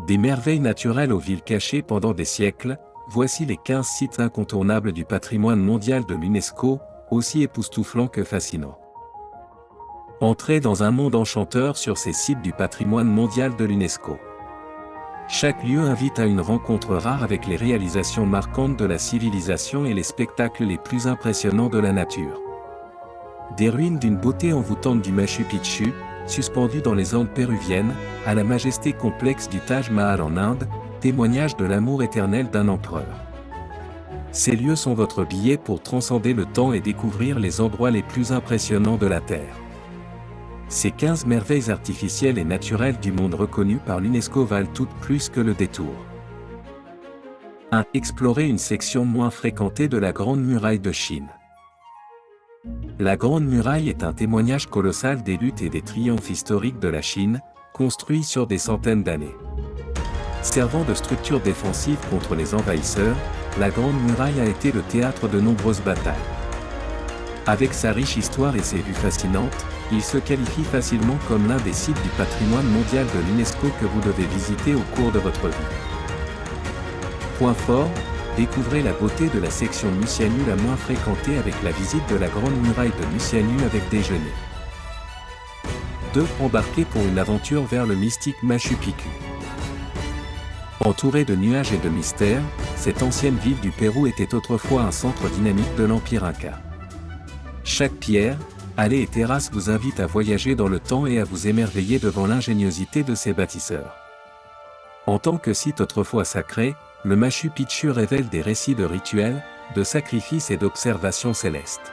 Des merveilles naturelles aux villes cachées pendant des siècles, voici les 15 sites incontournables du patrimoine mondial de l'UNESCO, aussi époustouflants que fascinants. Entrez dans un monde enchanteur sur ces sites du patrimoine mondial de l'UNESCO. Chaque lieu invite à une rencontre rare avec les réalisations marquantes de la civilisation et les spectacles les plus impressionnants de la nature. Des ruines d'une beauté envoûtante du Machu Picchu, suspendues dans les Andes péruviennes, à la majesté complexe du Taj Mahal en Inde, témoignage de l'amour éternel d'un empereur. Ces lieux sont votre billet pour transcender le temps et découvrir les endroits les plus impressionnants de la Terre. Ces 15 merveilles artificielles et naturelles du monde reconnues par l'UNESCO valent toutes plus que le détour. 1. Explorer une section moins fréquentée de la Grande Muraille de Chine. La Grande Muraille est un témoignage colossal des luttes et des triomphes historiques de la Chine, construit sur des centaines d'années. Servant de structure défensive contre les envahisseurs, la Grande Muraille a été le théâtre de nombreuses batailles. Avec sa riche histoire et ses vues fascinantes, il se qualifie facilement comme l'un des sites du patrimoine mondial de l'UNESCO que vous devez visiter au cours de votre vie. Point fort, découvrez la beauté de la section Musianu la moins fréquentée avec la visite de la Grande Muraille de Musianu avec déjeuner. 2. Embarquez pour une aventure vers le mystique Machu Picchu. Entourée de nuages et de mystères, cette ancienne ville du Pérou était autrefois un centre dynamique de l'Empire Inca. Chaque pierre, allée et terrasse vous invite à voyager dans le temps et à vous émerveiller devant l'ingéniosité de ses bâtisseurs. En tant que site autrefois sacré, le Machu Picchu révèle des récits de rituels, de sacrifices et d'observations célestes.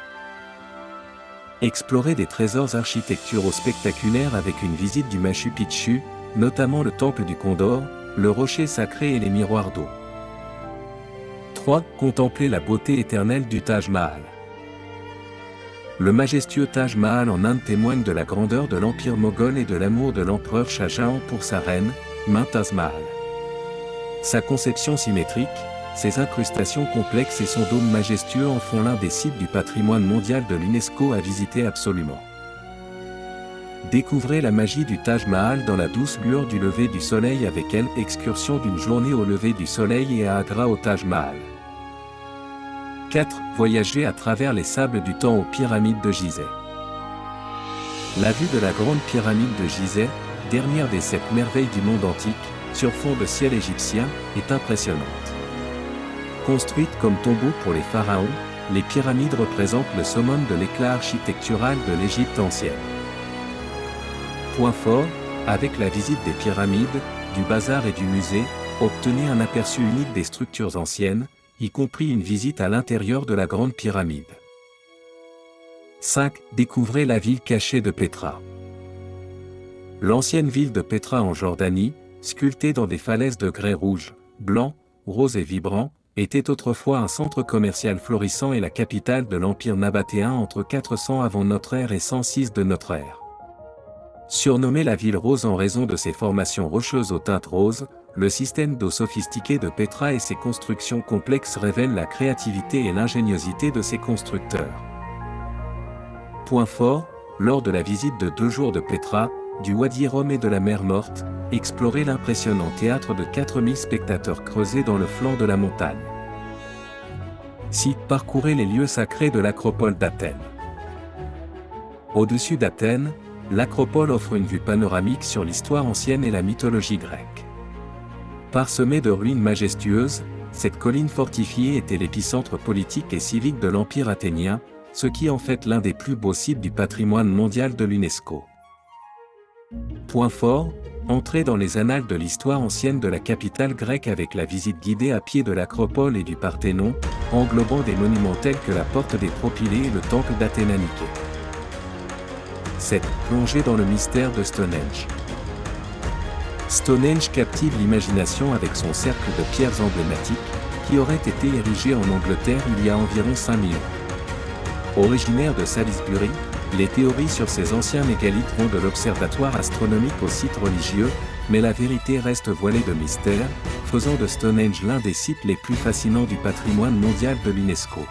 Explorez des trésors architecturaux spectaculaires avec une visite du Machu Picchu, notamment le temple du Condor, le rocher sacré et les miroirs d'eau. 3. Contemplez la beauté éternelle du Taj Mahal. Le majestueux Taj Mahal en Inde témoigne de la grandeur de l'empire moghol et de l'amour de l'empereur Shah Jahan pour sa reine, Mumtaz Mahal. Sa conception symétrique, ses incrustations complexes et son dôme majestueux en font l'un des sites du patrimoine mondial de l'UNESCO à visiter absolument. Découvrez la magie du Taj Mahal dans la douce lueur du lever du soleil avec elle excursion d'une journée au lever du soleil et à Agra au Taj Mahal. 4. Voyager à travers les sables du temps aux pyramides de Gizeh. La vue de la grande pyramide de Gizeh, dernière des 7 merveilles du monde antique, sur fond de ciel égyptien, est impressionnante. Construites comme tombeaux pour les pharaons, les pyramides représentent le summum de l'éclat architectural de l'Égypte ancienne. Point fort, avec la visite des pyramides, du bazar et du musée, obtenez un aperçu unique des structures anciennes, y compris une visite à l'intérieur de la grande pyramide. 5. Découvrez la ville cachée de Petra. L'ancienne ville de Petra en Jordanie, sculptée dans des falaises de grès rouge, blanc, rose et vibrant, était autrefois un centre commercial florissant et la capitale de l'Empire nabatéen entre 400 avant notre ère et 106 de notre ère. Surnommée la ville rose en raison de ses formations rocheuses aux teintes roses, le système d'eau sophistiqué de Petra et ses constructions complexes révèlent la créativité et l'ingéniosité de ses constructeurs. Point fort, lors de la visite de 2 jours de Petra, du Wadi Rum et de la mer Morte, explorez l'impressionnant théâtre de 4000 spectateurs creusés dans le flanc de la montagne. 6. Parcourez les lieux sacrés de l'acropole d'Athènes. Au-dessus d'Athènes, l'acropole offre une vue panoramique sur l'histoire ancienne et la mythologie grecque. Parsemée de ruines majestueuses, cette colline fortifiée était l'épicentre politique et civique de l'Empire athénien, ce qui en fait l'un des plus beaux sites du patrimoine mondial de l'UNESCO. Point fort, entrez dans les annales de l'histoire ancienne de la capitale grecque avec la visite guidée à pied de l'acropole et du Parthénon, englobant des monuments tels que la porte des Propylées et le temple d'Athéna-Niké. 7. Plongez dans le mystère de Stonehenge. Stonehenge captive l'imagination avec son cercle de pierres emblématiques, qui aurait été érigé en Angleterre il y a environ 5000 ans. Originaire de Salisbury, les théories sur ces anciens mégalithes vont de l'observatoire astronomique au site religieux, mais la vérité reste voilée de mystère, faisant de Stonehenge l'un des sites les plus fascinants du patrimoine mondial de l'UNESCO.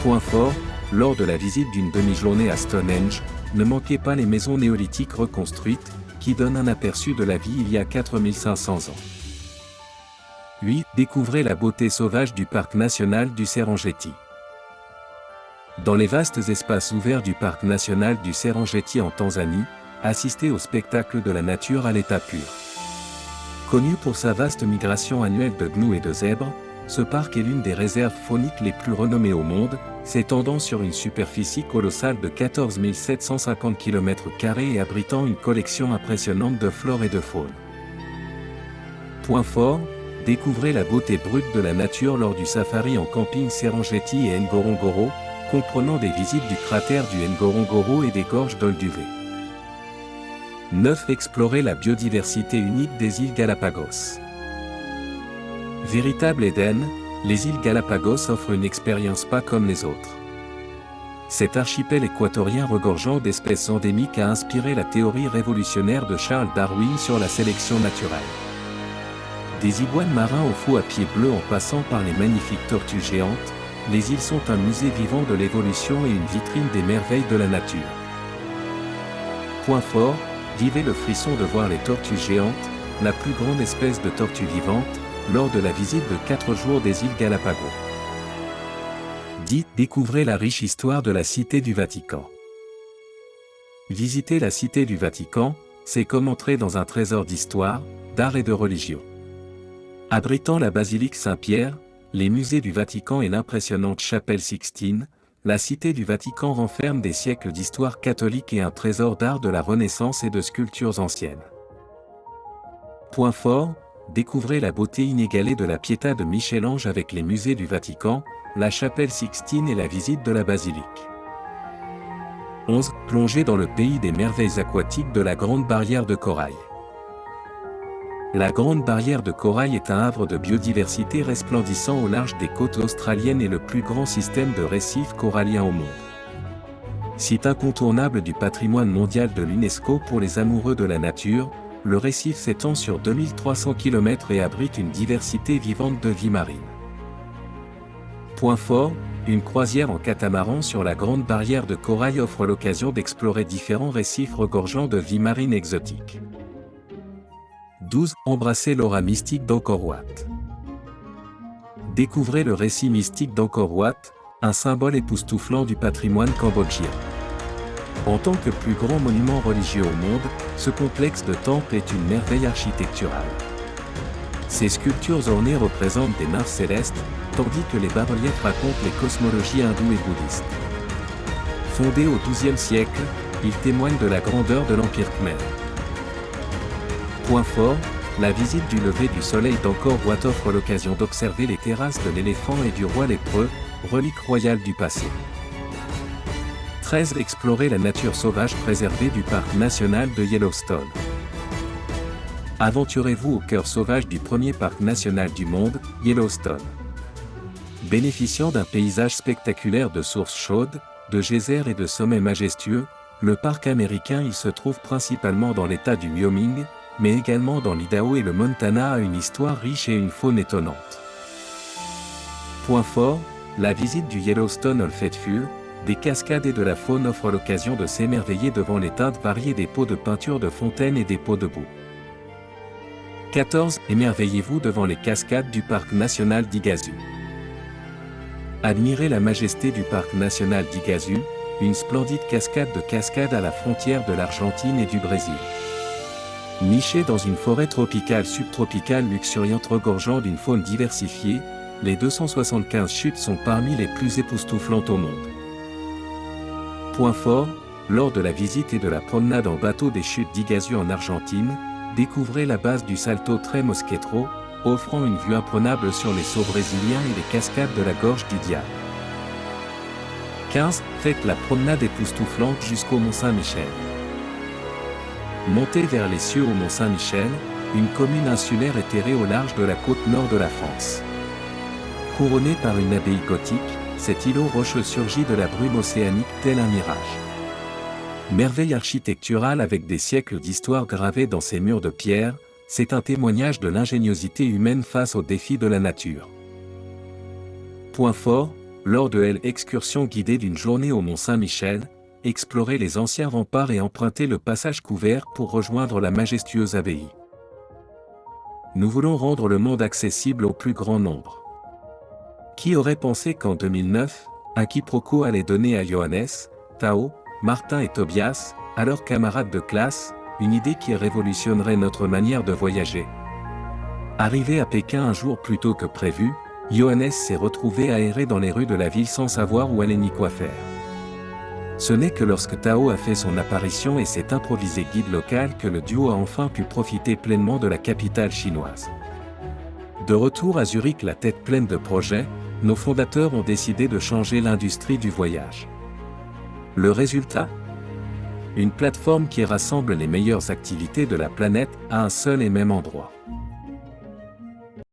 Point fort, lors de la visite d'une demi-journée à Stonehenge, ne manquez pas les maisons néolithiques reconstruites, qui donne un aperçu de la vie il y a 4500 ans. 8. Découvrez la beauté sauvage du parc national du Serengeti. Dans les vastes espaces ouverts du parc national du Serengeti en Tanzanie, assistez au spectacle de la nature à l'état pur. Connu pour sa vaste migration annuelle de gnous et de zèbres, ce parc est l'une des réserves fauniques les plus renommées au monde, s'étendant sur une superficie colossale de 14 750 km² et abritant une collection impressionnante de flore et de faune. Point fort, découvrez la beauté brute de la nature lors du safari en camping Serengeti et Ngorongoro, comprenant des visites du cratère du Ngorongoro et des gorges d'Olduvai. 9. Explorer la biodiversité unique des îles Galapagos. Véritable Éden, les îles Galapagos offrent une expérience pas comme les autres. Cet archipel équatorien regorgeant d'espèces endémiques a inspiré la théorie révolutionnaire de Charles Darwin sur la sélection naturelle. Des iguanes marins aux fous à pieds bleus en passant par les magnifiques tortues géantes, les îles sont un musée vivant de l'évolution et une vitrine des merveilles de la nature. Point fort, vivez le frisson de voir les tortues géantes, la plus grande espèce de tortue vivante, lors de la visite de 4 jours des îles Galapagos. 10. Découvrez la riche histoire de la Cité du Vatican. Visiter la Cité du Vatican, c'est comme entrer dans un trésor d'histoire, d'art et de religion. Abritant la basilique Saint-Pierre, les musées du Vatican et l'impressionnante chapelle Sixtine, la Cité du Vatican renferme des siècles d'histoire catholique et un trésor d'art de la Renaissance et de sculptures anciennes. Point fort, découvrez la beauté inégalée de la Pietà de Michel-Ange avec les musées du Vatican, la chapelle Sixtine et la visite de la basilique. 11. Plongez dans le pays des merveilles aquatiques de la Grande Barrière de Corail. La Grande Barrière de Corail est un havre de biodiversité resplendissant au large des côtes australiennes et le plus grand système de récifs coralliens au monde. Site incontournable du patrimoine mondial de l'UNESCO pour les amoureux de la nature, le récif s'étend sur 2300 km et abrite une diversité vivante de vie marine. Point fort, une croisière en catamaran sur la Grande Barrière de Corail offre l'occasion d'explorer différents récifs regorgeant de vie marine exotique. 12. Embrassez l'aura mystique d'Angkor Wat. Découvrez le récit mystique d'Angkor Wat, un symbole époustouflant du patrimoine cambodgien. En tant que plus grand monument religieux au monde, ce complexe de temples est une merveille architecturale. Ses sculptures ornées représentent des nymphes célestes, tandis que les bas-reliefs racontent les cosmologies hindoues et bouddhistes. Fondé au XIIe siècle, il témoigne de la grandeur de l'Empire Khmer. Point fort, la visite du lever du soleil d'Angkor Wat offre l'occasion d'observer les terrasses de l'éléphant et du roi lépreux, reliques royales du passé. 13. Explorer la nature sauvage préservée du parc national de Yellowstone. Aventurez-vous au cœur sauvage du premier parc national du monde, Yellowstone. Bénéficiant d'un paysage spectaculaire de sources chaudes, de geysers et de sommets majestueux, le parc américain il se trouve principalement dans l'état du Wyoming, mais également dans l'Idaho et le Montana a une histoire riche et une faune étonnante. Point fort, la visite du Yellowstone Olfett Fuel, des cascades et de la faune offre l'occasion de s'émerveiller devant les teintes variées des pots de peinture de fontaine et des pots de boue. 14. Émerveillez-vous devant les cascades du parc national d'Iguazu. Admirez la majesté du parc national d'Iguazu, une splendide cascade de cascades à la frontière de l'Argentine et du Brésil. Nichée dans une forêt tropicale subtropicale luxuriante regorgeant d'une faune diversifiée, les 275 chutes sont parmi les plus époustouflantes au monde. Point fort, lors de la visite et de la promenade en bateau des chutes d'Iguazu en Argentine, découvrez la base du Salto Tres Mosquetero, offrant une vue imprenable sur les sauts brésiliens et les cascades de la gorge du Diable. 15. Faites la promenade époustouflante jusqu'au Mont Saint-Michel. Montez vers les cieux au Mont Saint-Michel, une commune insulaire éthérée au large de la côte nord de la France. Couronné par une abbaye gothique, cet îlot rocheux surgit de la brume océanique tel un mirage. Merveille architecturale avec des siècles d'histoire gravés dans ses murs de pierre, c'est un témoignage de l'ingéniosité humaine face aux défis de la nature. Point fort, lors de l'excursion guidée d'une journée au Mont Saint-Michel, explorer les anciens remparts et emprunter le passage couvert pour rejoindre la majestueuse abbaye. Nous voulons rendre le monde accessible au plus grand nombre. Qui aurait pensé qu'en 2009, un quiproquo allait donner à Johannes, Tao, Martin et Tobias, alors camarades de classe, une idée qui révolutionnerait notre manière de voyager. Arrivé à Pékin un jour plus tôt que prévu, Johannes s'est retrouvé à errer dans les rues de la ville sans savoir où aller ni quoi faire. Ce n'est que lorsque Tao a fait son apparition et s'est improvisé guide local que le duo a enfin pu profiter pleinement de la capitale chinoise. De retour à Zurich la tête pleine de projets, nos fondateurs ont décidé de changer l'industrie du voyage. Le résultat ? Une plateforme qui rassemble les meilleures activités de la planète à un seul et même endroit.